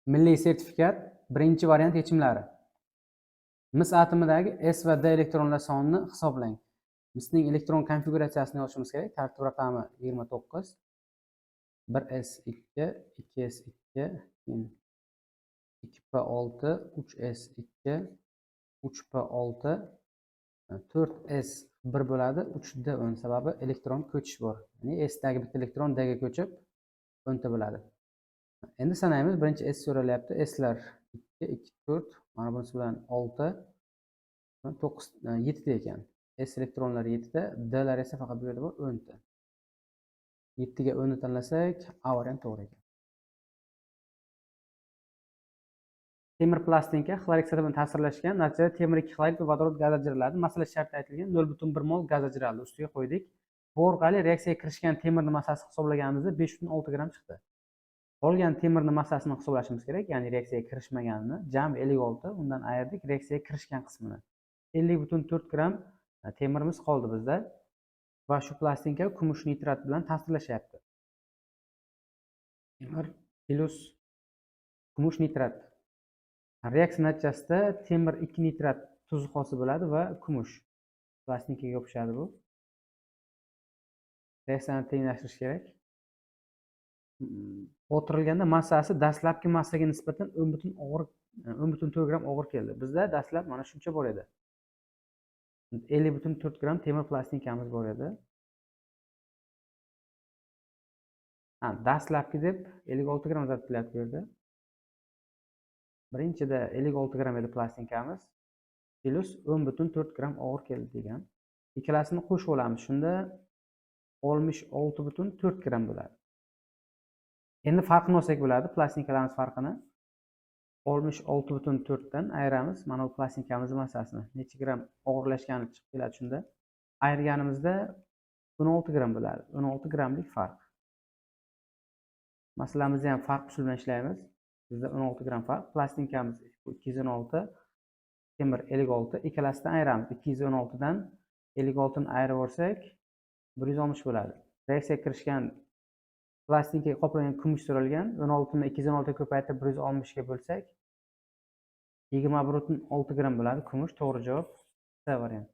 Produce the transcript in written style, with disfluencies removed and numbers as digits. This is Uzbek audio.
Milliy sertifikat birinchi variant yechimlari. Mis atomidagi S va D elektronlar sonini hisoblang. Misning elektron konfiguratsiyasini yozishimiz kerak. Tartib raqami 29. 1s2, 2s2, 2p6, 3s2, 3p6, 4s1 bo'ladi, 3d10 sababi elektron ko'chish bor. Ya'ni S dagi bitta elektron D ga ko'chib 10 ta bo'ladi. Endi sanaymiz. Birinchi S so'ralyapti. S'lar 2, 2, 4, mana bunisi bilan 6, 9, 7 ta ekan. S elektronlari 7 ta, D'lar esa faqat bu yerda bor 10 ta. 7 ga 10 ni tanlasak, A variant to'g'ri ekan. Temir plastinka xlorik bilan ta'sirlashgan. Natijada temir 2 xlorid va vodorod gaz ajraladi. Masala sharti aytilgan 0,1 mol gaz ajraldi. Ustiga qo'ydik. Bu orqali reaksiyaga kirishgan temirning massasi hisoblaganimizda 5,6 gram chiqdi. Qolgan temirning massasini hisoblashimiz kerak, ya'ni reaksiyaga kirishmaganini. Jami 56, undan ayirdik reaksiyaga kirishgan qismini. 50,4 gram temirimiz qoldi bizda va shu plastinka kumush nitrat bilan ta'sirlashyapti. Temir plus kumush nitrat. Reaksiya natijasida temir 2 nitrat tuzi hosil bo'ladi va kumush plastinkaga yopishadi bu. Reaksiyani tenglashtirish kerak. O'tirilganda massasi dastlabki massaga nisbatan 10,4 gram og'ir keldi. Bizda dastlab mana shuncha bor edi. 50,4 gram temir plastinkamiz bor edi. Dastlabki deb 56 gram yozatilyapti bu yerda. Birinchida 56 gram edi plastinkamiz. Plus 10,4 gram og'ir keldi degan. Ikkalasini qo'shib olamiz. Shunda 66,4 gram bo'ladi. Endi farqini olsak bo'ladi, plastinkalarimiz farqini. 66,4 dan ayiramiz. Mana bu plastinkamiz massasini. Necha gram og'irlashgani chiqib keladi shunda. Ayirganimizda 16 gram bo'ladi. 16 gramlik farq. Masalamizda ham farq usul bilan ishlaymiz. Bizda 16 gram farq. Plastinkamiz 216, temir 56. Ikkalasidan ayiramiz. 216 dan 56 ni ayirib olsak 160 bo'ladi. Reaksiyaga kirishgan plastinkaga qoplangan kumush so'ralgan. 16 ni 216 ga ko'paytirib 160 ga bo'lsak 21,6 gram bo'ladi kumush. To'g'ri javob C variant.